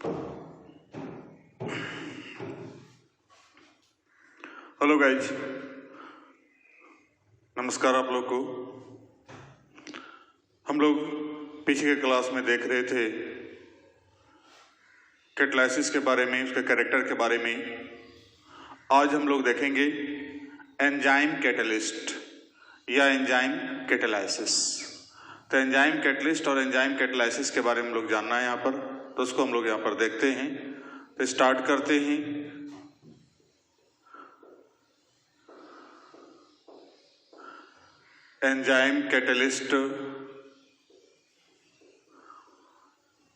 Hello guys, नमस्कार आप लोग को। हम लोग पीछे के क्लास में देख रहे थे कैटालिसिस के बारे में, उसके कैरेक्टर के बारे में। आज हम लोग देखेंगे एंजाइम कैटलिस्ट या एंजाइम कैटालिसिस। तो एंजाइम कैटलिस्ट और एंजाइम कैटालिसिस के बारे में हम लोग जानना है यहाँ पर, तो उसको हम लोग यहाँ पर देखते हैं। तो स्टार्ट करते हैं। Enzyme catalyst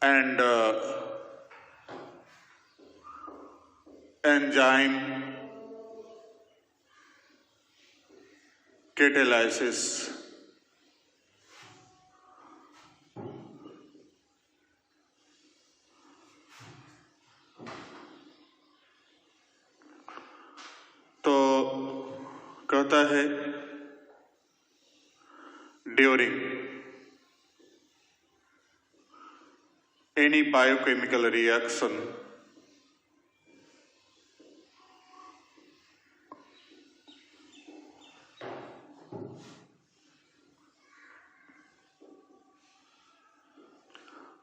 and enzyme catalysis. तो कहता है during any biochemical reaction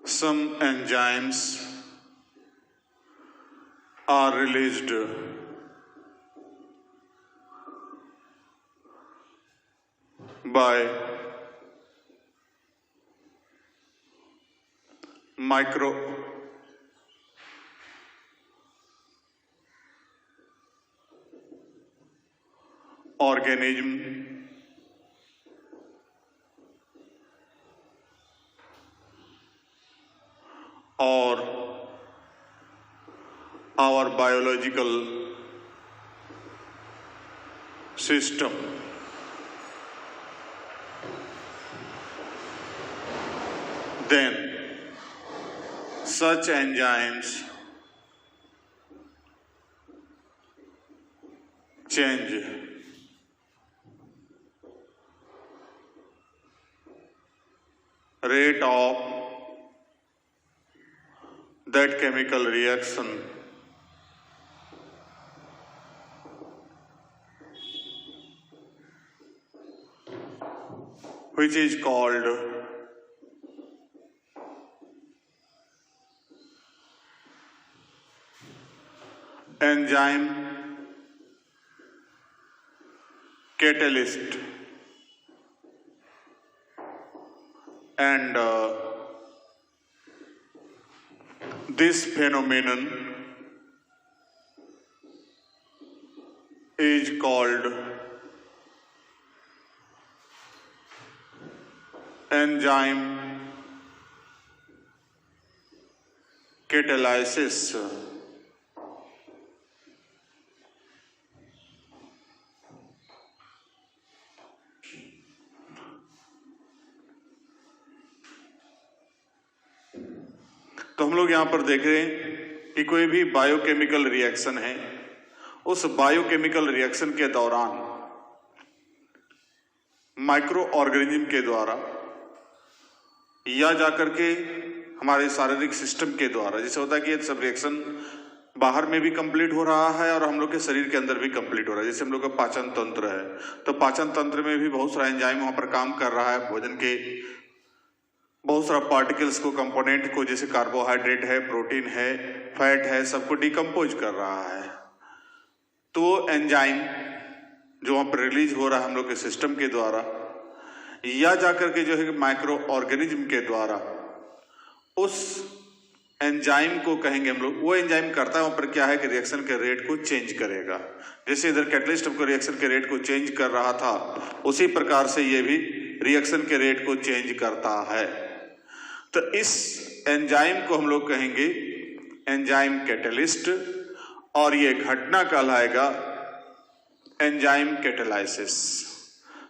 some enzymes are released by microorganism or our biological system. Then such enzymes change rate of that chemical reaction which is called enzyme catalyst. And this phenomenon is called enzyme catalysis. तो हम लोग यहाँ पर देख रहे हैं कि कोई भी बायोकेमिकल रिएक्शन है, उस बायोकेमिकल रिएक्शन के दौरान माइक्रो ऑर्गेनिज्म के द्वारा या जाकर के हमारे शारीरिक सिस्टम के द्वारा, जैसे होता है कि ये सब रिएक्शन बाहर में भी कंप्लीट हो रहा है और हम लोग के शरीर के अंदर भी कंप्लीट हो रहा है। जैसे हम लोग का पाचन तंत्र है, तो पाचन तंत्र में भी बहुत सारा एंजाइम वहां पर काम कर रहा है। भोजन के बहुत सारा पार्टिकल्स को, कंपोनेंट को, जैसे कार्बोहाइड्रेट है, प्रोटीन है, फैट है, सबको डिकम्पोज कर रहा है। तो वो एंजाइम जो वहां पर रिलीज हो रहा है हम लोग के सिस्टम के द्वारा या जाकर के जो है माइक्रो ऑर्गेनिज्म के द्वारा, उस एंजाइम को कहेंगे हम लोग, वो एंजाइम करता है वहां पर क्या है कि रिएक्शन के रेट को चेंज करेगा। जैसे इधर कैटलिस्ट हमको रिएक्शन के रेट को चेंज कर रहा था, उसी प्रकार से ये भी रिएक्शन के रेट को चेंज करता है। तो इस एंजाइम को हम लोग कहेंगे एंजाइम कैटलिस्ट और ये घटना कहलाएगा एंजाइम कैटालिसिस।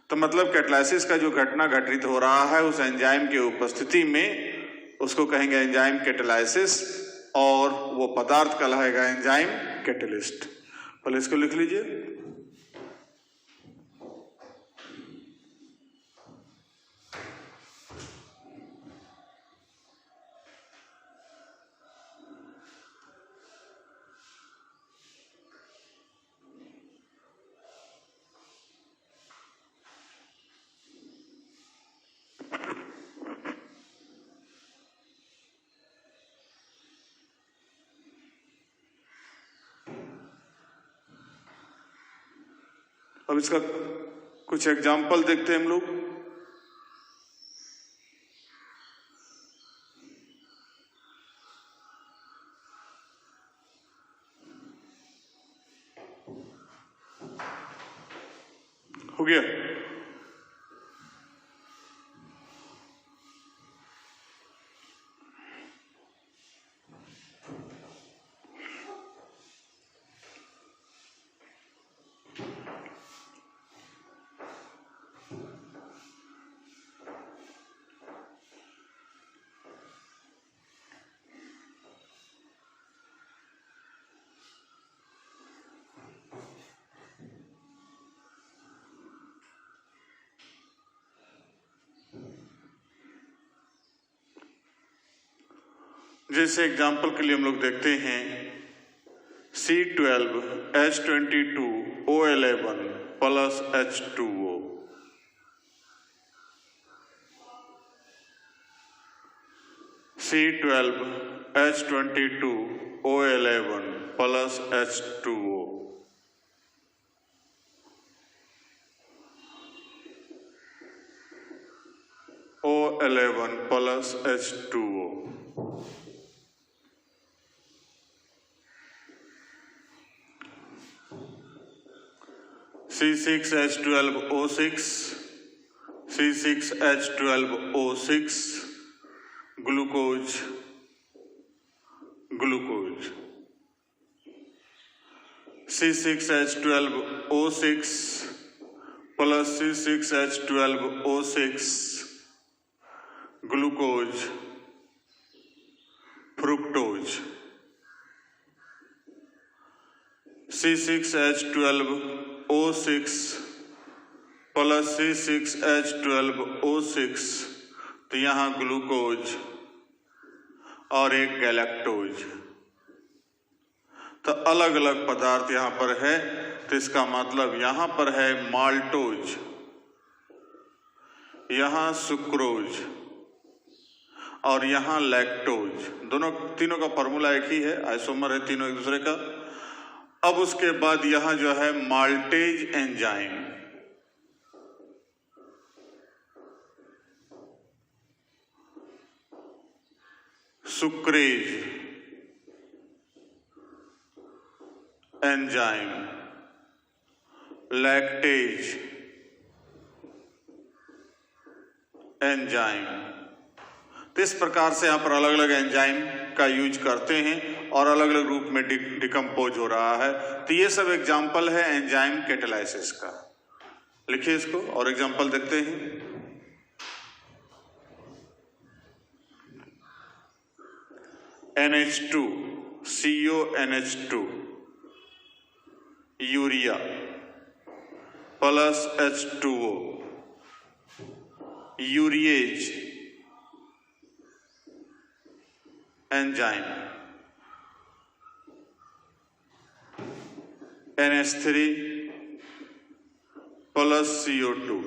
तो मतलब कैटालिसिस का जो घटना घटित हो रहा है उस एंजाइम की उपस्थिति में, उसको कहेंगे एंजाइम कैटालिसिस और वो पदार्थ कहलाएगा एंजाइम कैटलिस्ट। पहले इसको लिख लीजिए। अब इसका कुछ एग्जाम्पल देखते हैं हम लोग। हो गया। जैसे एग्जाम्पल के लिए हम लोग देखते हैं C12H22O11 plus H2O। C12H22O11 plus H2O। O11 plus H2O। C6H12O6, C6H12O6 glucose glucose. C6H12O6 plus C6H12O6 glucose fructose. C6H12O6 plus C6H12O6 तो यहाँ ग्लूकोज और एक गैलेक्टोज। तो अलग अलग पदार्थ यहाँ पर है, तो इसका मतलब यहाँ पर है माल्टोज, यहाँ सुक्रोज और यहाँ लैक्टोज। तीनों का फॉर्मूला एक ही है, आइसोमर है तीनों एक दूसरे का। अब उसके बाद यहां जो है maltase enzyme, sucrase enzyme, lactase enzyme. तो इस प्रकार से यहां पर अलग अलग एंजाइम का यूज करते हैं और अलग अलग रूप में डिकम्पोज हो रहा है। तो ये सब एग्जाम्पल है एंजाइम कैटालाइसिस का। लिखिए इसको और एग्जाम्पल देखते हैं। NH2 CONH2 urea plus H2O urease enzyme. NH3 plus CO2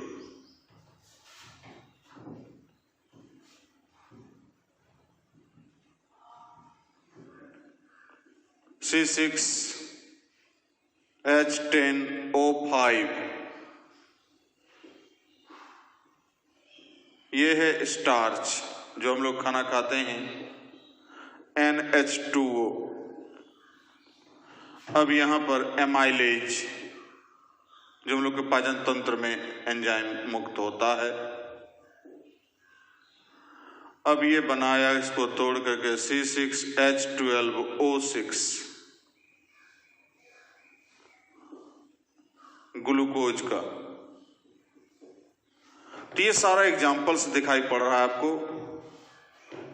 C6H10O5 ये है स्टार्च जो हम लोग खाना खाते हैं। NH2O। अब यहां पर एमाइलेज जो हम लोग के पाचन तंत्र में एंजाइम मुक्त होता है। अब ये बनाया इसको तोड़ करके C6H12O6 ग्लूकोज का। तो ये सारा एग्जाम्पल्स दिखाई पड़ रहा है आपको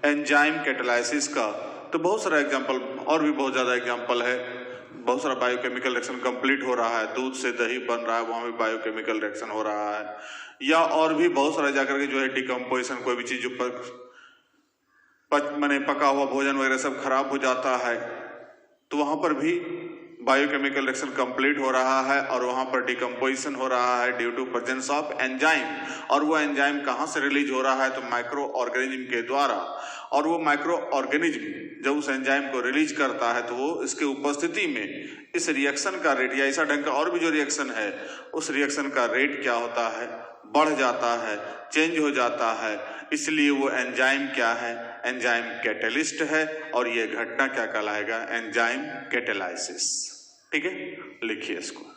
एंजाइम कैटालाइसिस का। तो बहुत सारा एग्जाम्पल और भी बहुत ज्यादा एग्जाम्पल है। बहुत सारा बायोकेमिकल रिएक्शन कंप्लीट हो रहा है, दूध से दही बन रहा है, वहां भी बायोकेमिकल रिएक्शन हो रहा है। या और भी बहुत सारा जाकर के जो है डिकम्पोजिशन, कोई भी चीज जो मैंने पका हुआ भोजन वगैरह सब खराब हो जाता है, तो वहां पर भी बायोकेमिकल रिएक्शन कंप्लीट हो रहा है और वहां पर डिकम्पोजिशन हो रहा है due to presence of enzyme. और वो एंजाइम कहाँ से रिलीज हो रहा है? तो माइक्रो ऑर्गेनिज्म के द्वारा। और वो माइक्रो ऑर्गेनिज्म जब उस एंजाइम को रिलीज करता है तो वो इसके उपस्थिति में इस रिएक्शन का रेट या ऐसा ढंग का और भी जो रिएक्शन है उस रिएक्शन का रेट क्या होता है? बढ़ जाता है, चेंज हो जाता है। इसलिए वो एंजाइम क्या है? एंजाइम कैटेलिस्ट है और ये घटना क्या कहलाएगा? Enzyme catalysis. ठीक है, लिखिए इसको।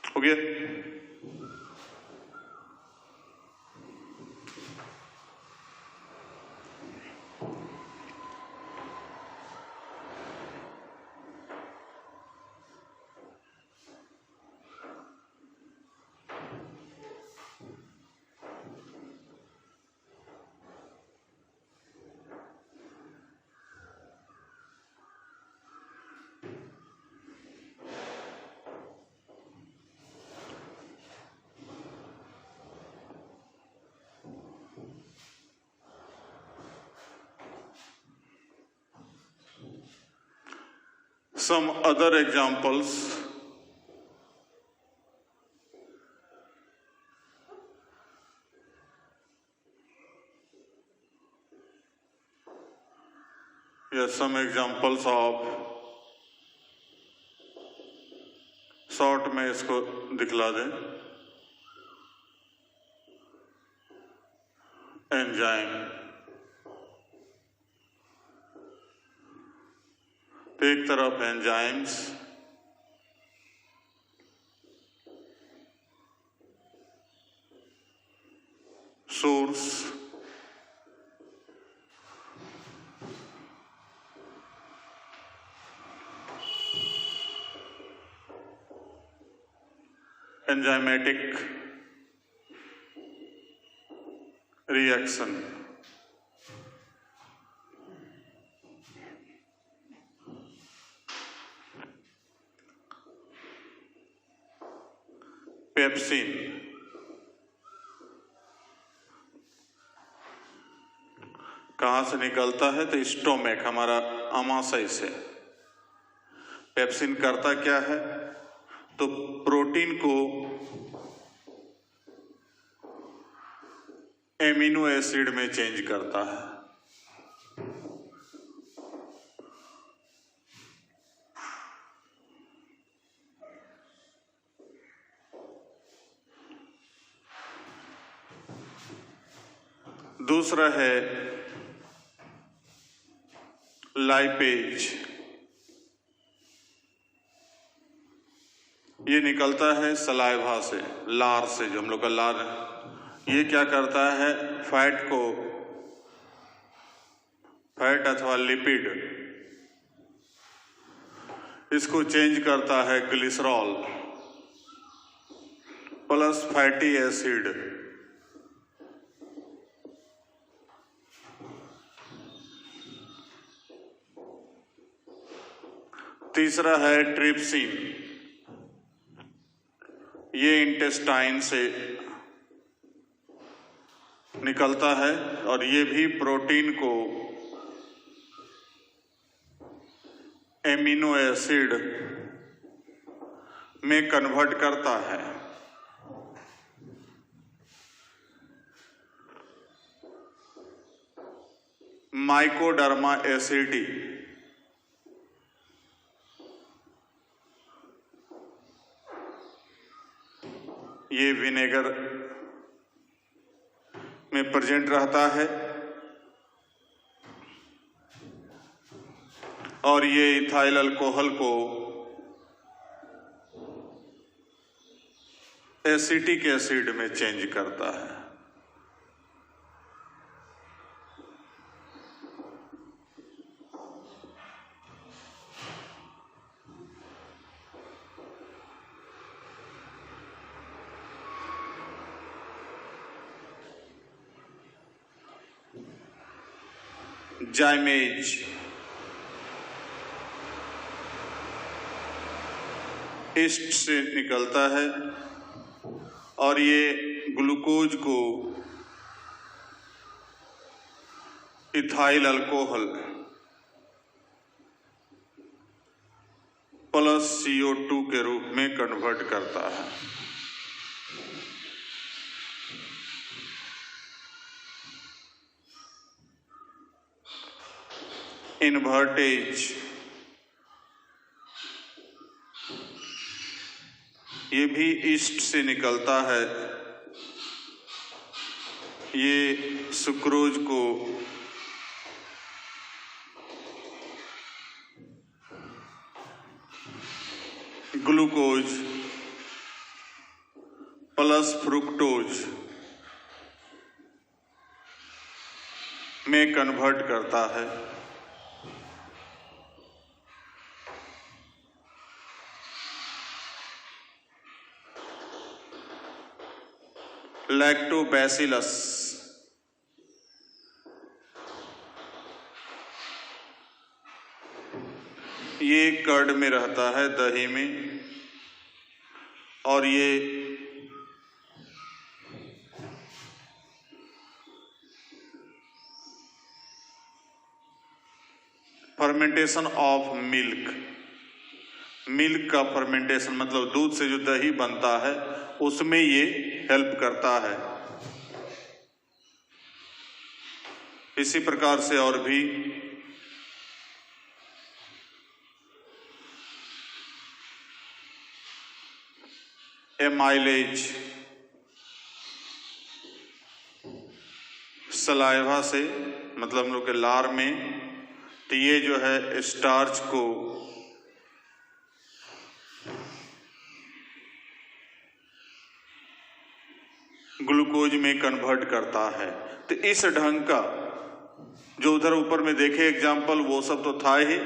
हो गया? Some other examples. Yes, some examples of short में इसको दिखला दें। एंजाइम, एक तरफ enzymes, source, enzymatic reaction, pepsin, कहां से निकलता है? तो स्टोमैक, हमारा आमाशय से। पेप्सिन करता क्या है? तो प्रोटीन को एमिनो एसिड में चेंज करता है। दूसरा है लाइपेज, ये निकलता है सलाइवा से, लार से, जो हम लोग का लार है। ये क्या करता है? फैट अथवा लिपिड, इसको चेंज करता है ग्लिसरॉल प्लस फैटी एसिड। तीसरा है ट्रिप्सिन, ये इंटेस्टाइन से निकलता है और ये भी प्रोटीन को एमिनो एसिड में कन्वर्ट करता है। माइकोडर्मा एसिडी, ये विनेगर में प्रेजेंट रहता है और ये इथाइल अल्कोहल को एसिटिक एसिड में चेंज करता है। जाइमेज ईस्ट से निकलता है और ये ग्लूकोज को इथाइल अल्कोहल प्लस CO2 के रूप में कन्वर्ट करता है। इन्वर्टेज ये भी ईस्ट से निकलता है। ये सुक्रोज को ग्लूकोज प्लस फ्रुक्टोज में कन्वर्ट करता है। लैक्टोबैसिलस ये कर्ड में रहता है, दही में, और ये फर्मेंटेशन ऑफ मिल्क, मिल्क का फर्मेंटेशन मतलब दूध से जो दही बनता है उसमें ये हेल्प करता है। इसी प्रकार से और भी एमाइलेज सलाइवा से मतलब हम लोग के लार में, तो ये जो है स्टार्च को ग्लूकोज में कन्वर्ट करता है। तो इस ढंग का जो उधर ऊपर में देखे एग्जाम्पल वो सब तो था ही,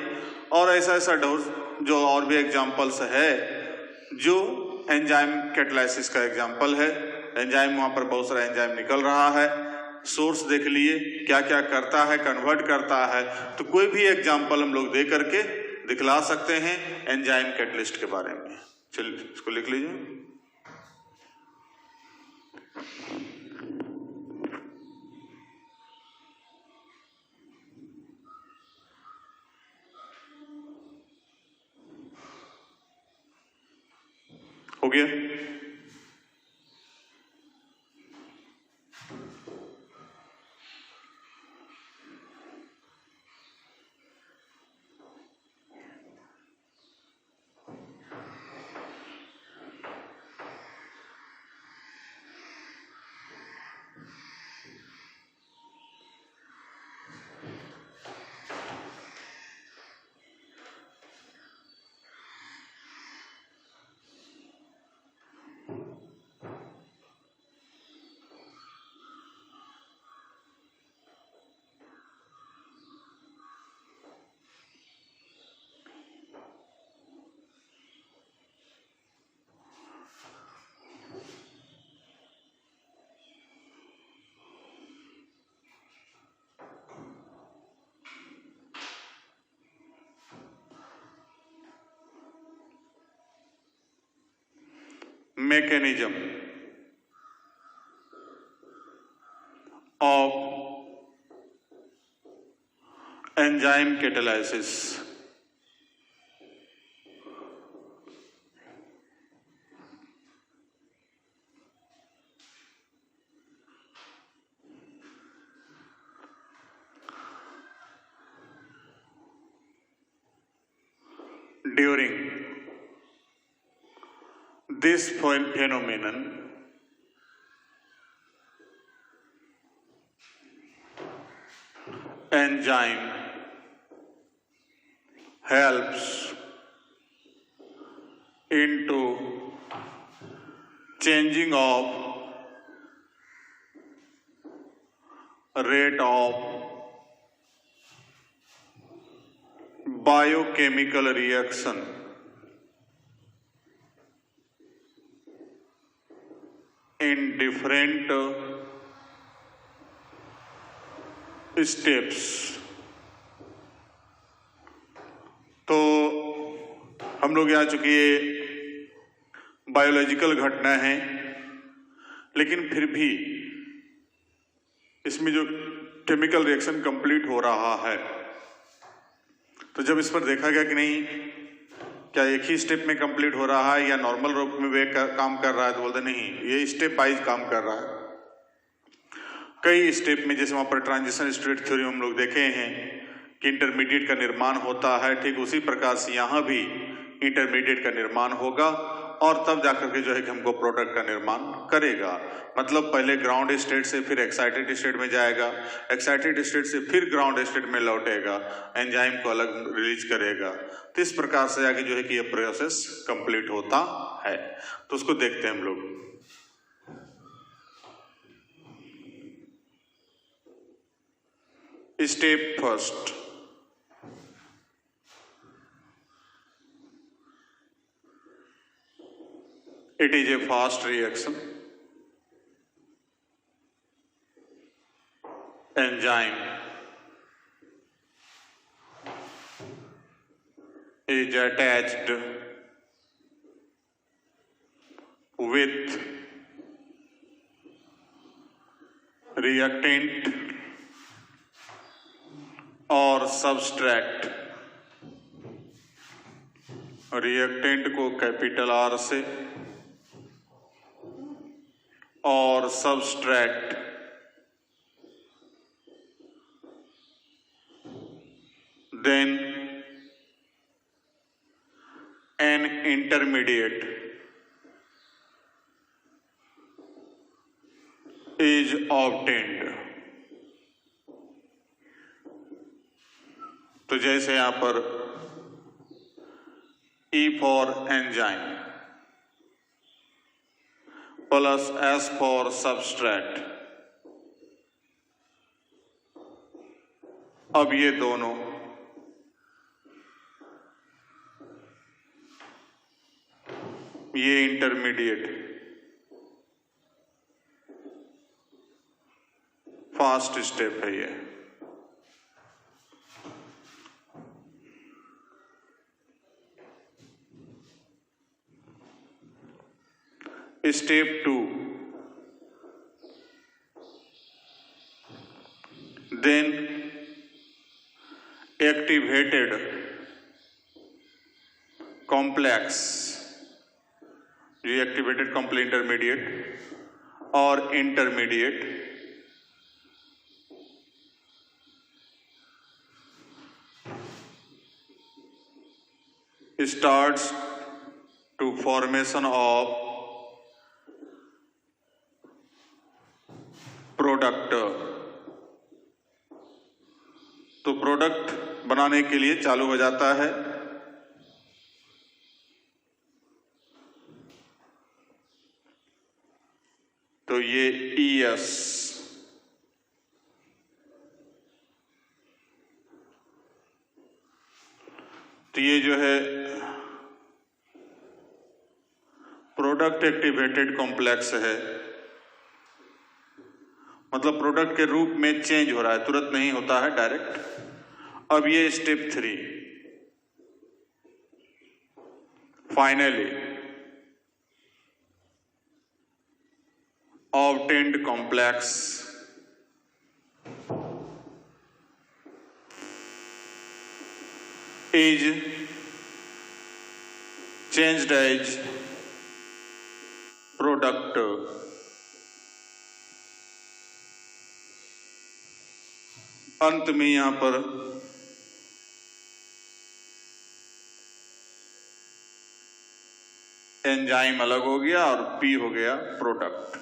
और ऐसा ऐसा जो और भी एग्जाम्पल्स है जो एंजाइम कैटालिसिस का एग्जाम्पल है। एंजाइम वहां पर बहुत सारा एंजाइम निकल रहा है, सोर्स देख लिए क्या क्या करता है, कन्वर्ट करता है। तो कोई भी एग्जाम्पल हम लोग दे करके दिखला सकते हैं एंजाइम कैटलिस्ट के बारे में। चलिए इसको लिख लीजिए। हो गया? mechanism of enzyme catalysis. During this phenomenon, enzyme helps into changing of rate of biochemical reaction in different steps। तो हम लोग यहाँ चूंकि ये बायोलॉजिकल घटना है, लेकिन फिर भी इसमें जो केमिकल रिएक्शन कंप्लीट हो रहा है, तो जब इस पर देखा गया कि नहीं क्या एक ही स्टेप में कंप्लीट हो रहा है या नॉर्मल रूप में वे काम कर रहा है, तो बोलते नहीं, ये स्टेप वाइज काम कर रहा है। कई स्टेप में, जैसे वहां पर ट्रांजिशन स्टेट थ्योरी हम लोग देखे हैं कि इंटरमीडिएट का निर्माण होता है, ठीक उसी प्रकार से यहां भी इंटरमीडिएट का निर्माण होगा और तब जाकर के जो है कि हमको प्रोडक्ट का निर्माण करेगा। मतलब पहले ग्राउंड स्टेट से फिर एक्साइटेड स्टेट में जाएगा, एक्साइटेड स्टेट से फिर ग्राउंड स्टेट में लौटेगा, एंजाइम को अलग रिलीज करेगा। तो इस प्रकार से आगे जो है कि ये प्रोसेस कंप्लीट होता है। तो उसको देखते हैं हम लोग। Step first, it is a fast reaction। Enzyme is attached with reactant और सबस्ट्रैक्ट। रिएक्टेंट को कैपिटल आर से और substrate then an intermediate is obtained. तो जैसे यहां पर E for enzyme plus S for substrate. अब ये दोनों ये इंटरमीडिएट फास्ट स्टेप है ये। Step 2, then activated complex, reactivated complex intermediate और intermediate starts to formation of product. तो प्रोडक्ट बनाने के लिए चालू हो जाता है। तो ये ES तो ये जो है प्रोडक्ट एक्टिवेटेड कॉम्प्लेक्स है, मतलब प्रोडक्ट के रूप में चेंज हो रहा है, तुरंत नहीं होता है डायरेक्ट। अब ये step 3, finally obtained complex is changed as product. अंत में यहां पर एंजाइम अलग हो गया और P हो गया प्रोडक्ट।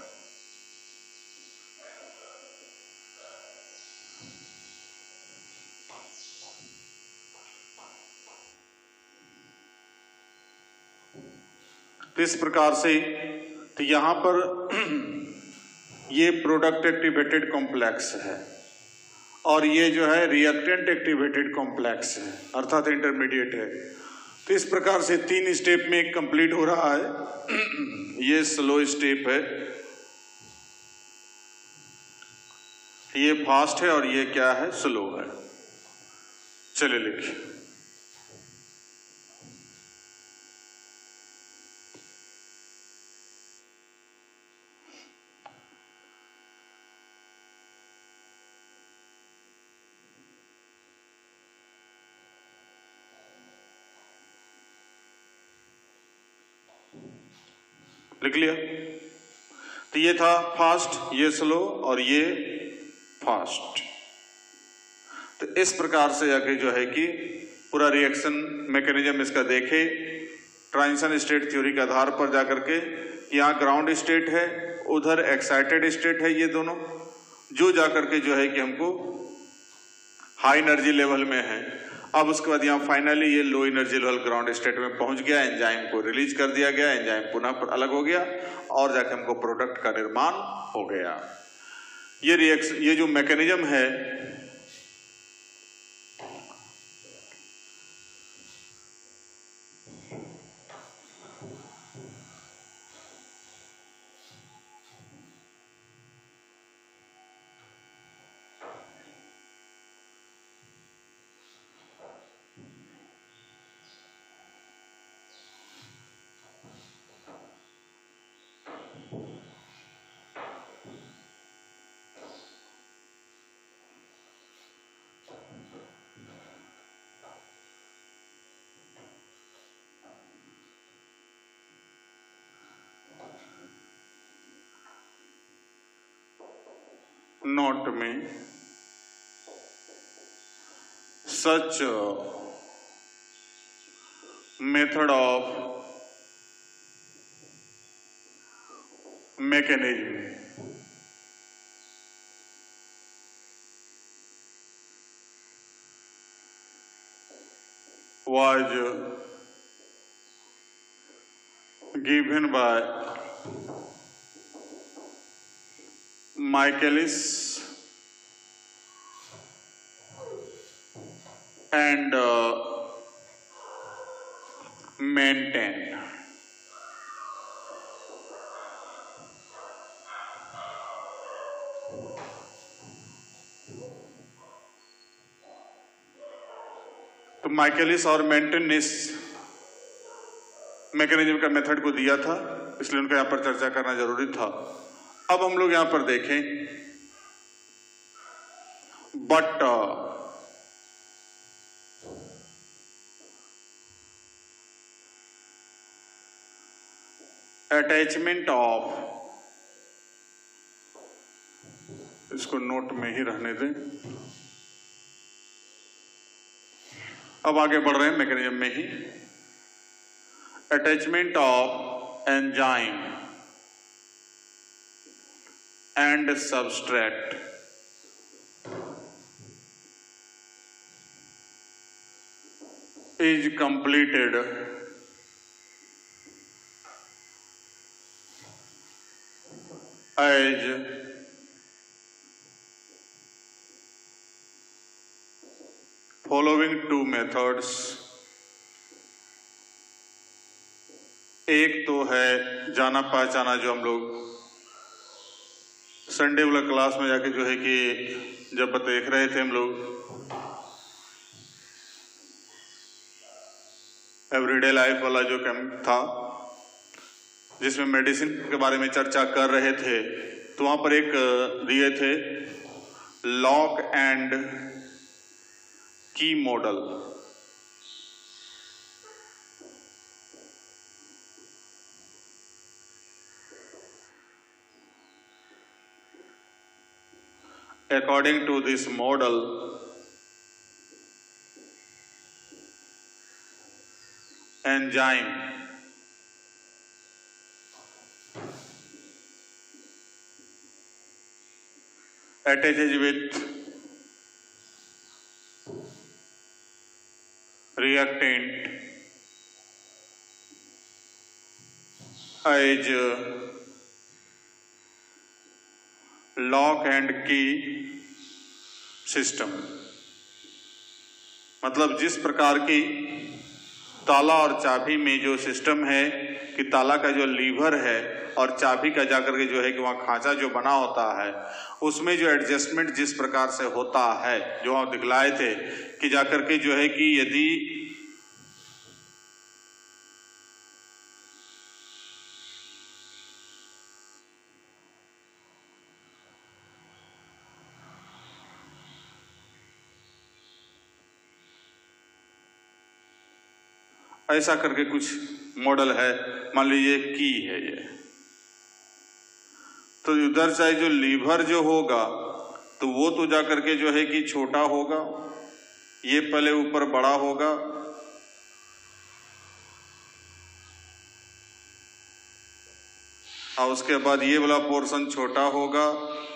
तो इस प्रकार से तो यहाँ पर ये प्रोडक्ट एक्टिवेटेड कॉम्प्लेक्स है और ये जो है रिएक्टेंट एक्टिवेटेड कॉम्प्लेक्स है, अर्थात इंटरमीडिएट है। तो इस प्रकार से 3 स्टेप में कंप्लीट हो रहा है। ये स्लो स्टेप है, ये फास्ट है और ये क्या है, स्लो है। चलिए लिखिए। लिख लिया। तो ये था फास्ट, ये स्लो और ये फास्ट। तो इस प्रकार से जाके जो है कि पूरा रिएक्शन मैकेनिज्म इसका देखे ट्रांजिशन स्टेट थ्योरी के आधार पर जाकर के। यहाँ ग्राउंड स्टेट है, उधर एक्साइटेड स्टेट है, ये दोनों जो जाकर के जो है कि हमको हाई एनर्जी लेवल में है। अब उसके बाद यहाँ फाइनली ये low energy level ground state में पहुंच गया, एंजाइम को रिलीज कर दिया गया, एंजाइम पुनः अलग हो गया और जाके हमको प्रोडक्ट का निर्माण हो गया। ये रिएक्शन, ये जो मैकेनिज्म है नोट में such method of mechanism was given by Michaelis and maintained. तो माइकेलिस और मेंटेन ने इस मैकेनिज्म का मेथड को दिया था, इसलिए उनका यहां पर चर्चा करना जरूरी था। अब हम लोग यहां पर देखें, बट अटैचमेंट ऑफ, इसको नोट में ही रहने दें। अब आगे बढ़ रहे हैं मैकेनिज्म में ही। Attachment of enzyme and substrate is completed as following two methods। एक तो है जाना पहचाना, जो हम लोग संडे वाला क्लास में जाके जो है कि जब देख रहे थे हम लोग एवरीडे लाइफ वाला जो कैंप था जिसमें मेडिसिन के बारे में चर्चा कर रहे थे, तो वहां पर एक दिए थे lock and key model. According to this model, enzyme attaches with reactant as lock and key system, मतलब जिस प्रकार की ताला और चाबी में जो सिस्टम है कि ताला का जो लीवर है और चाबी का जाकर के जो है कि वहाँ खांचा जो बना होता है, उसमें जो एडजस्टमेंट जिस प्रकार से होता है, जो हम दिखलाए थे कि जाकर के जो है कि यदि ऐसा करके कुछ मॉडल है, मान लीजिए की है ये, तो उधर से जो लीवर जो होगा तो वो तो जाकर के जो है कि छोटा होगा, ये पहले ऊपर बड़ा होगा, और उसके बाद ये वाला पोर्शन छोटा होगा,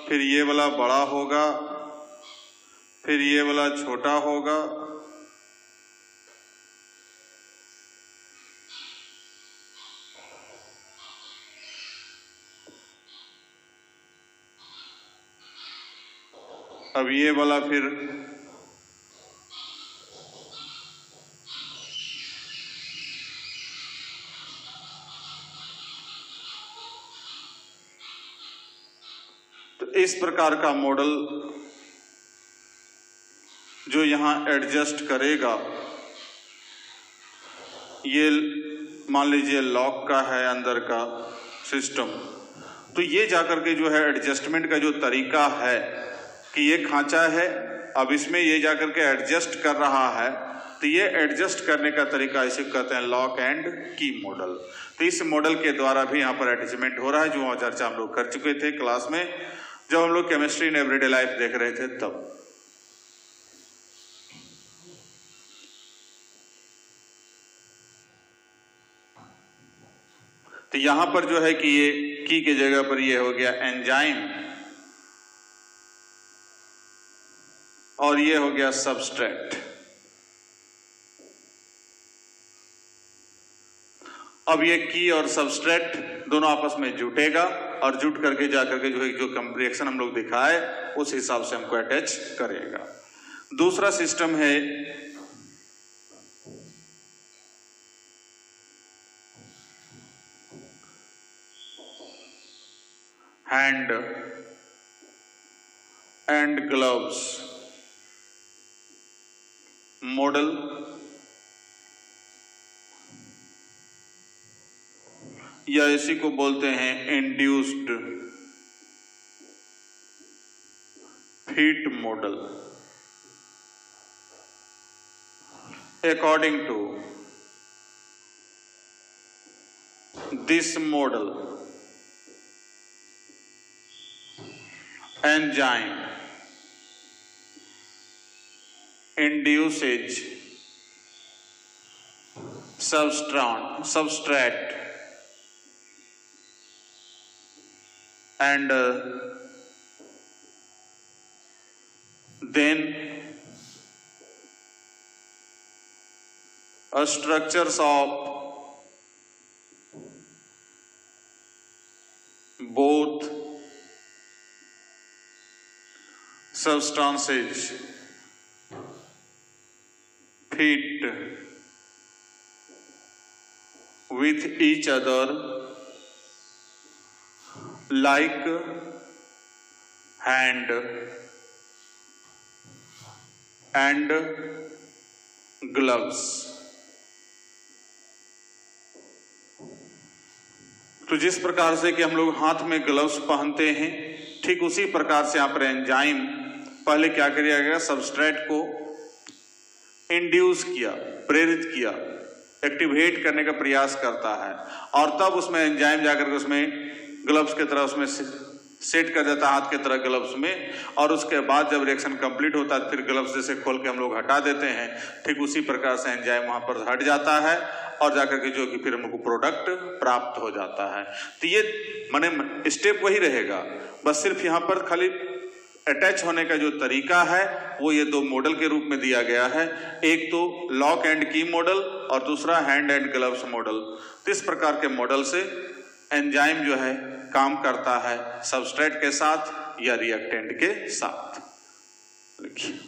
फिर ये वाला बड़ा होगा, फिर ये वाला छोटा होगा, अब ये वाला फिर तो इस प्रकार का मॉडल जो यहां एडजस्ट करेगा, ये मान लीजिए लॉक का है अंदर का सिस्टम, तो ये जाकर के जो है एडजस्टमेंट का जो तरीका है कि ये खांचा है, अब इसमें ये जाकर के एडजस्ट कर रहा है, तो ये एडजस्ट करने का तरीका इसे कहते हैं लॉक एंड की मॉडल। तो इस मॉडल के द्वारा भी यहाँ पर एडजस्टमेंट हो रहा है, जो चर्चा हम लोग कर चुके थे क्लास में, जब हम लोग केमिस्ट्री इन एवरीडे लाइफ देख रहे थे तब। तो यहां पर जो है कि ये की के जगह पर ये हो गया एंजाइम और ये हो गया सबस्ट्रेट। अब ये की और सबस्ट्रेट दोनों आपस में जुटेगा और जुट करके जाकर के जो है जो रिएक्शन हम लोग दिखाए उस हिसाब से हमको अटैच करेगा। दूसरा सिस्टम है हैंड एंड ग्लव्स मॉडल। या इसी को बोलते हैं induced feet model. According to this model, enzyme induces substrate and then structures of both substances fit with each other like hand and gloves। तो जिस प्रकार से कि हम लोग हाथ में ग्लव्स पहनते हैं, ठीक उसी प्रकार से यहाँ पर एंजाइम पहले क्या किया गया, सबस्ट्रेट को इंड्यूस किया, प्रेरित किया, एक्टिवेट करने का प्रयास करता है और तब उसमें एंजाइम जाकर के उसमें ग्लव्स की तरह उसमें सेट कर देता है, हाथ की तरह ग्लव्स में, और उसके बाद जब रिएक्शन कंप्लीट होता है फिर ग्लव्स जैसे खोल के हम लोग हटा देते हैं, ठीक उसी प्रकार से एंजाइम वहां पर हट जाता है और जाकर के जो कि फिर हमको प्रोडक्ट प्राप्त हो जाता है। तो ये माने स्टेप वही रहेगा, बस सिर्फ यहाँ पर खाली अटैच होने का जो तरीका है वो ये दो मॉडल के रूप में दिया गया है, एक तो लॉक एंड की मॉडल और दूसरा हैंड एंड ग्लव्स मॉडल। तो इस प्रकार के मॉडल से एंजाइम जो है काम करता है सबस्ट्रेट के साथ या रिएक्टेंट के साथ। देखिए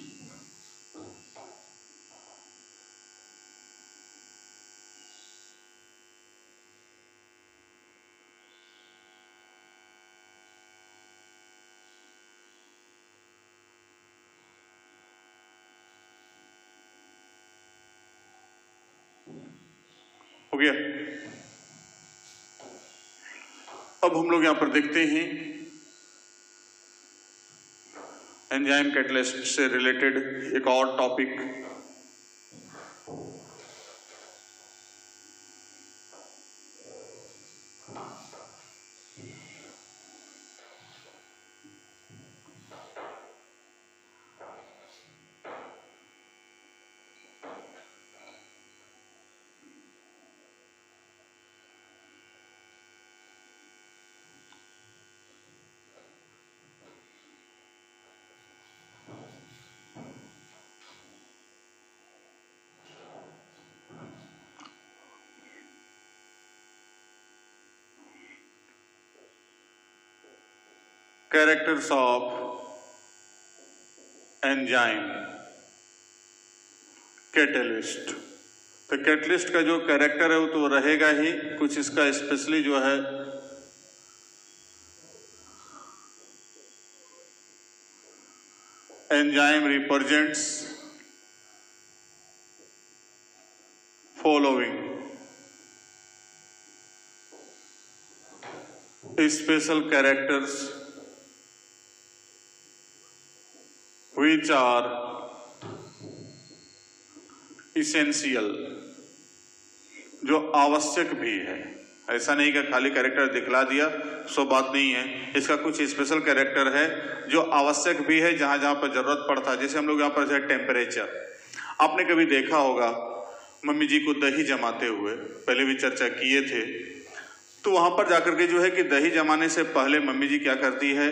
हो गया। अब हम लोग यहां पर देखते हैं एंजाइम कैटलिस्ट से रिलेटेड एक और topic. Characters of enzyme catalyst. तो कैटलिस्ट का जो कैरेक्टर है वो तो रहेगा ही, कुछ इसका स्पेशली जो है enzyme represents following special characters which are essential, जो आवश्यक भी है। ऐसा नहीं कि खाली कैरेक्टर दिखला दिया सो बात नहीं है, इसका कुछ स्पेशल कैरेक्टर है जो आवश्यक भी है जहां जहां पर जरूरत पड़ता है। जैसे हम लोग यहाँ पर है टेम्परेचर, आपने कभी देखा होगा मम्मी जी को दही जमाते हुए, पहले भी चर्चा किए थे। तो वहां पर जाकर के जो है कि दही जमाने से पहले मम्मी जी क्या करती है,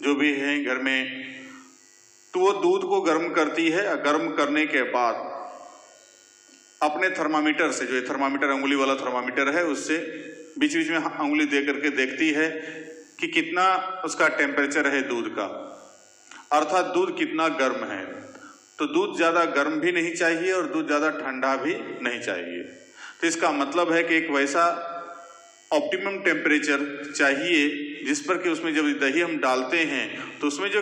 जो भी है घर में, तो वो दूध को गर्म करती है। गर्म करने के बाद अपने थर्मामीटर से, जो थर्मामीटर अंगुली वाला थर्मामीटर है, उससे बीच बीच में अंगुली दे करके देखती है कि कितना उसका टेम्परेचर है दूध का, अर्थात दूध कितना गर्म है। तो दूध ज्यादा गर्म भी नहीं चाहिए और दूध ज्यादा ठंडा भी नहीं चाहिए। तो इसका मतलब है कि एक वैसा ऑप्टिमम टेम्परेचर चाहिए जिस पर कि उसमें जब दही हम डालते हैं तो उसमें जो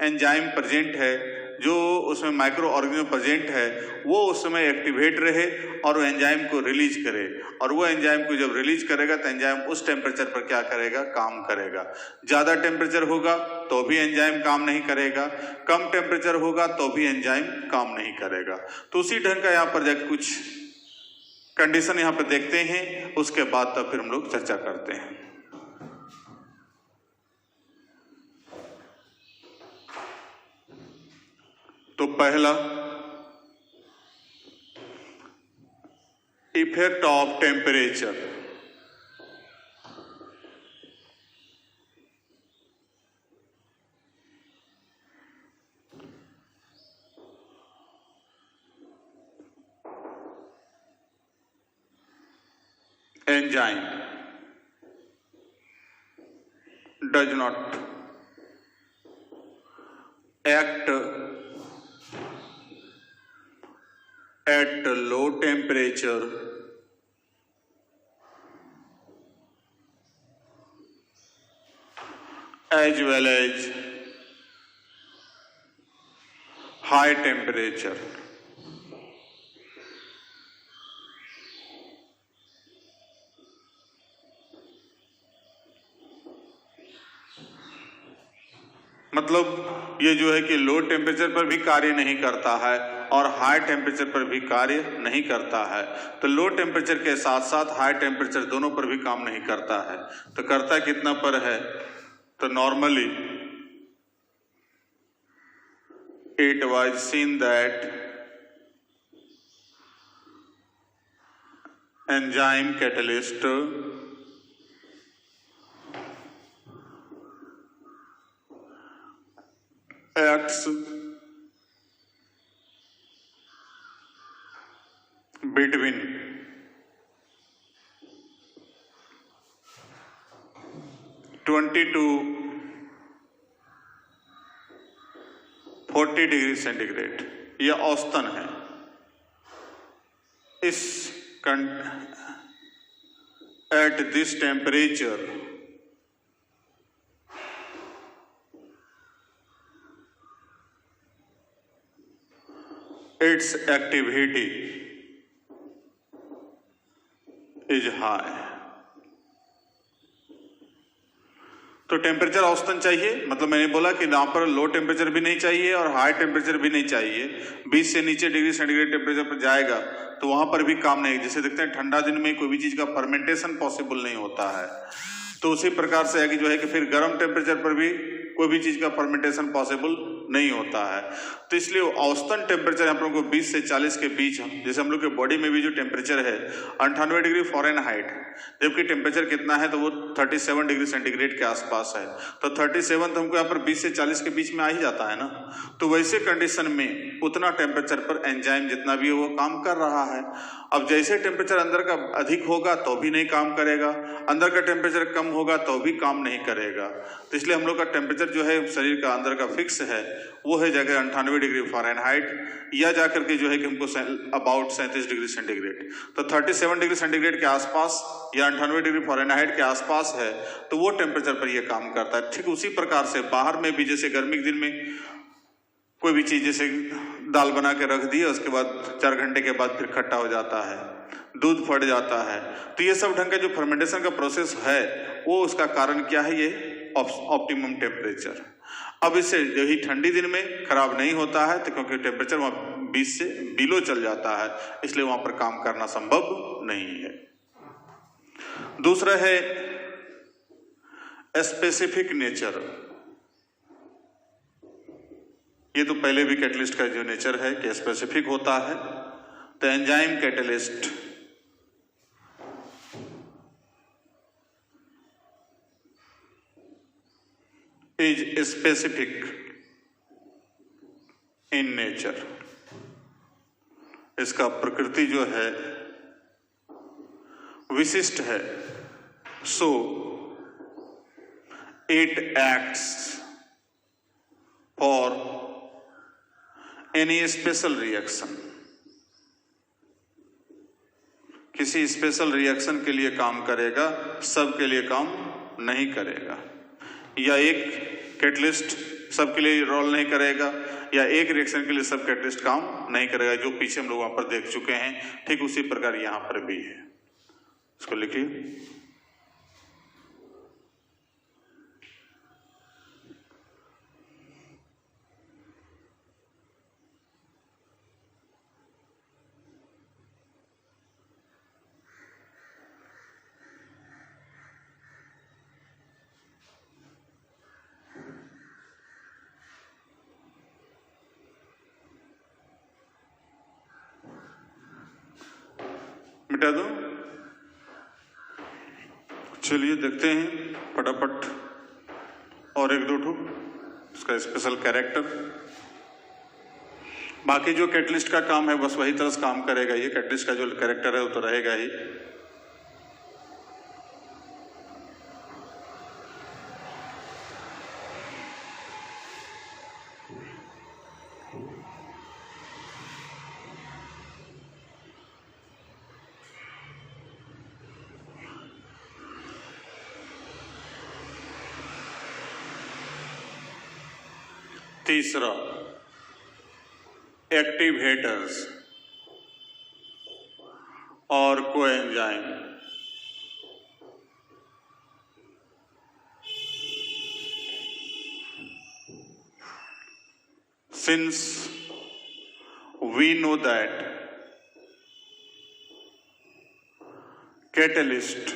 एंजाइम प्रेजेंट है, जो उसमें माइक्रो ऑर्गेनिज्म प्रेजेंट है, वो उस समय एक्टिवेट रहे और वो एंजाइम को रिलीज करे। और वो एंजाइम को जब रिलीज करेगा तो एंजाइम उस टेम्परेचर पर क्या करेगा, काम करेगा। ज्यादा टेम्परेचर होगा तो भी एंजाइम काम नहीं करेगा, कम टेम्परेचर होगा तो भी एंजाइम काम नहीं करेगा। तो उसी ढंग का यहाँ पर जाकर कुछ कंडीशन यहाँ पे देखते हैं, उसके बाद तब फिर हम लोग चर्चा करते हैं। तो पहला, effect of temperature. Enzyme does not act at low temperature as well as high temperature. मतलब ये जो है कि लो टेम्परेचर पर भी कार्य नहीं करता है और हाई टेम्परेचर पर भी कार्य नहीं करता है। तो लो टेम्परेचर के साथ साथ हाई टेम्परेचर दोनों पर भी काम नहीं करता है। तो करता कितना पर है, तो normally it was seen that enzyme catalyst acts between 20 to 40 degree centigrade, यह औसतन है। इस at this temperature its activity is high। तो टेम्परेचर औसतन चाहिए, मतलब मैंने बोला कि यहाँ पर लो टेम्परेचर भी नहीं चाहिए और हाई टेम्परेचर भी नहीं चाहिए। 20 से नीचे डिग्री सेंटीग्रेड टेम्परेचर पर जाएगा तो वहां पर भी काम नहीं। जैसे देखते हैं ठंडा दिन में कोई भी चीज का फर्मेंटेशन पॉसिबल नहीं होता है, तो उसी प्रकार से है कि जो है कि फिर गर्म टेम्परेचर पर भी कोई भी चीज का फर्मेंटेशन पॉसिबल नहीं होता है। तो इसलिए औसतन टेम्परेचर हम लोग को 20 से 40 के बीच, जैसे हम लोग के बॉडी में भी जो टेम्परेचर है 98 डिग्री फ़ारेनहाइट, जबकि टेम्परेचर कितना है तो वो 37 डिग्री सेंटीग्रेड के आसपास है। तो 37 तो हमको यहाँ पर 20 से 40 के बीच में आ ही जाता है ना। तो वैसे कंडीशन में उतना टेम्परेचर पर एंजाइम जितना भी है वो काम कर रहा है। अब जैसे टेम्परेचर अंदर का अधिक होगा तो भी नहीं काम करेगा, अंदर का टेम्परेचर कम होगा तो भी काम नहीं करेगा। तो इसलिए हम लोग का टेम्परेचर जो है शरीर का अंदर का फिक्स है, वो है जगह 98 डिग्री फ़ारेनहाइट या जाकर के जो है कि हमको अबाउट 37 डिग्री सेंटीग्रेड। तो 37 डिग्री सेंटीग्रेड के आसपास या 98 डिग्री फ़ारेनहाइट के आसपास है तो वो टेम्परेचर पर ये काम करता है। ठीक उसी प्रकार से बाहर में भी, जैसे गर्मी के दिन में कोई भी चीज जैसे दाल बना के रख दी, उसके बाद 4 घंटे के बाद फिर खट्टा हो जाता है, दूध फट जाता है, तो ये सब ढंग का जो फर्मेंटेशन का प्रोसेस है वो उसका कारण क्या है, ये ऑप्टिमम टेम्परेचर। अब इससे जो ही ठंडी दिन में खराब नहीं होता है, तो क्योंकि टेम्परेचर वहां 20 से बिलो चल जाता है, इसलिए वहां पर काम करना संभव नहीं है। दूसरा है स्पेसिफिक नेचर। ये तो पहले भी कैटलिस्ट का जो नेचर है कि स्पेसिफिक होता है। तो enzyme catalyst is specific in nature. इसका प्रकृति जो है विशिष्ट है। So it acts for any special reaction. किसी स्पेशल रिएक्शन के लिए काम करेगा, सब के लिए काम नहीं करेगा। या एक कैटलिस्ट सब के लिए रोल नहीं करेगा, या एक रिएक्शन के लिए सब कैटलिस्ट काम नहीं करेगा, जो पीछे हम लोग वहां पर देख चुके हैं। ठीक उसी प्रकार यहां पर भी है। इसको लिखिए। मिटा दो। चलिए देखते हैं फटाफट और एक दो ठो इसका स्पेशल कैरेक्टर। बाकी जो कैटलिस्ट का काम है बस वही तरह से काम करेगा। ये कैटलिस्ट का जो कैरेक्टर है वो तो रहेगा ही। तीसरा एक्टिवेटर्स और coenzyme. Since we know that catalyst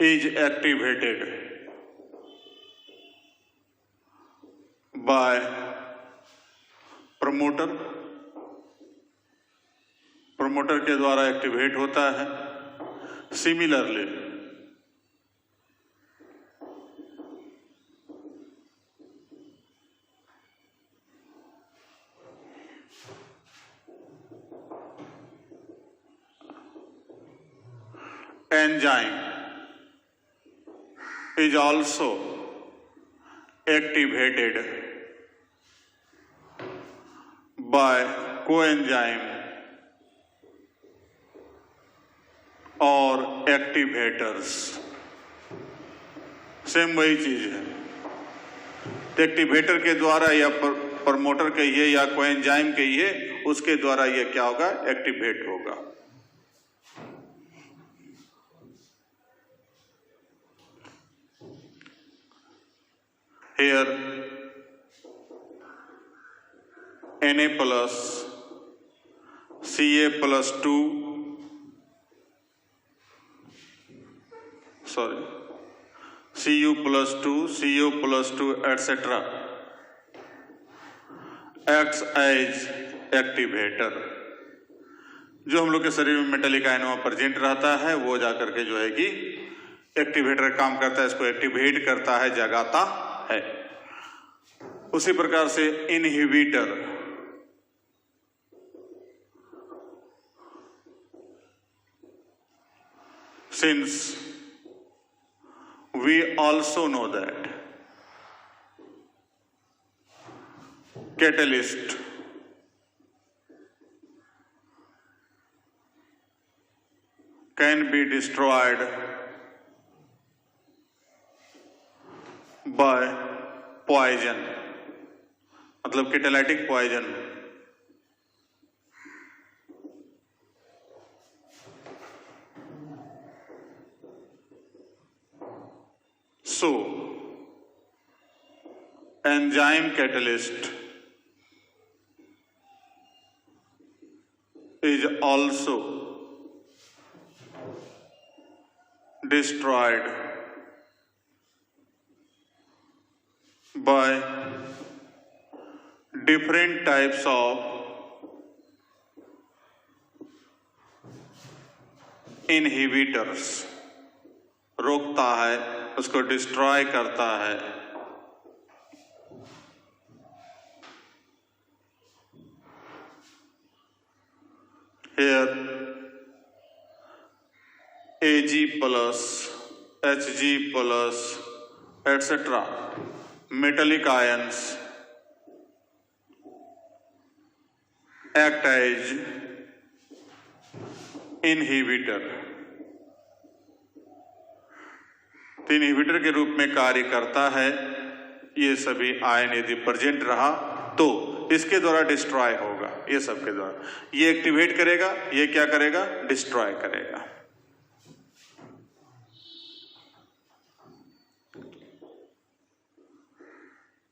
is activated by promoter, promoter के द्वारा एक्टिवेट होता है। Similarly enzyme is also activated by coenzyme और एक्टिवेटर्स। सेम वही चीज है। एक्टिवेटर के द्वारा या प्रमोटर कहिए या कोएंजाइम कहिए, उसके द्वारा ये क्या होगा, एक्टिवेट होगा। Here Na plus Ca plus 2 Cu plus 2 Co plus 2 etc. acts as activator। जो हम लोग के शरीर में मेटालिक आयनों प्रेजेंट रहता है वो जाकर के जो है कि एक्टिवेटर काम करता है, इसको एक्टिवेट करता है, जगाता है। उसी प्रकार से inhibitor, since we also know that catalyst can be destroyed by poison, मतलब catalytic poison. So enzyme catalyst is also destroyed by different types of inhibitors, रोकता है, उसको डिस्ट्रॉय करता है। Here Ag plus Hg plus etc. metallic ions act as inhibitor, तो inhibitor के रूप में कार्य करता है। ये सभी आयन यदि प्रेजेंट रहा तो इसके द्वारा डिस्ट्रॉय होगा, ये सब के द्वारा। ये एक्टिवेट करेगा, ये क्या करेगा, डिस्ट्रॉय करेगा।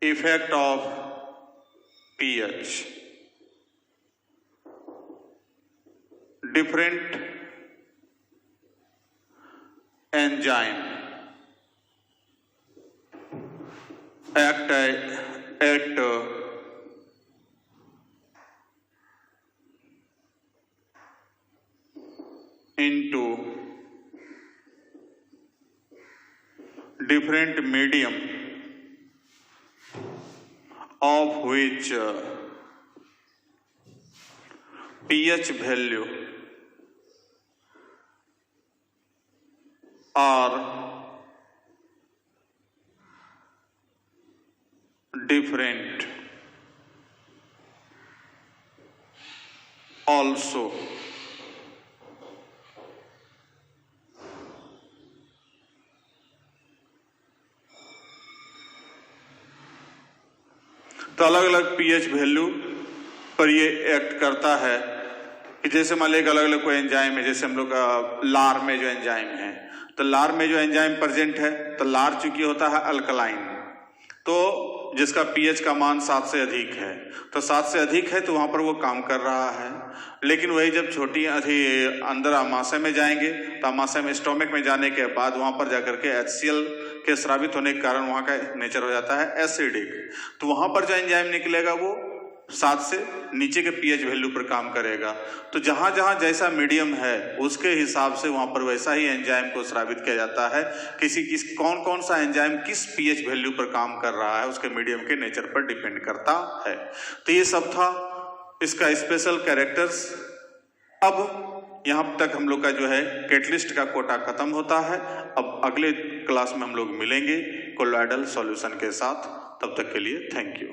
Effect of pH, different enzyme act into different medium of which pH value are different also। तो अलग अलग पीएच वैल्यू पर ये एक्ट करता है कि जैसे मान लीजिए अलग अलग कोई एंजाइम है, जैसे हम लोग लार में जो एंजाइम है, तो लार में जो एंजाइम प्रेजेंट है, तो लार चूंकि होता है अल्कलाइन, तो जिसका पीएच का मान 7 से अधिक है, तो 7 से अधिक है तो वहां पर वो काम कर रहा है। लेकिन वही जब छोटी अंदर आमाशय में जाएंगे तो आमाशय में स्टोमक में जाने के बाद वहां पर जाकर के HCl के स्रावित होने के कारण वहां का नेचर हो जाता है एसिडिक, तो वहां पर जो एंजाइम निकलेगा वो 7 से नीचे के पीएच वैल्यू पर काम करेगा। तो जहां जहां जैसा मीडियम है उसके हिसाब से वहां पर वैसा ही एंजाइम को स्रावित किया जाता है। कौन कौन सा एंजाइम किस पीएच वैल्यू पर काम कर रहा है उसके मीडियम के नेचर पर डिपेंड करता है। तो ये सब था इसका स्पेशल कैरेक्टर्स। अब यहाँ तक हम लोग का जो है कैटलिस्ट का कोटा खत्म होता है। अब अगले क्लास में हम लोग मिलेंगे कोलॉइडल सॉल्यूशन के साथ। तब तक के लिए थैंक यू।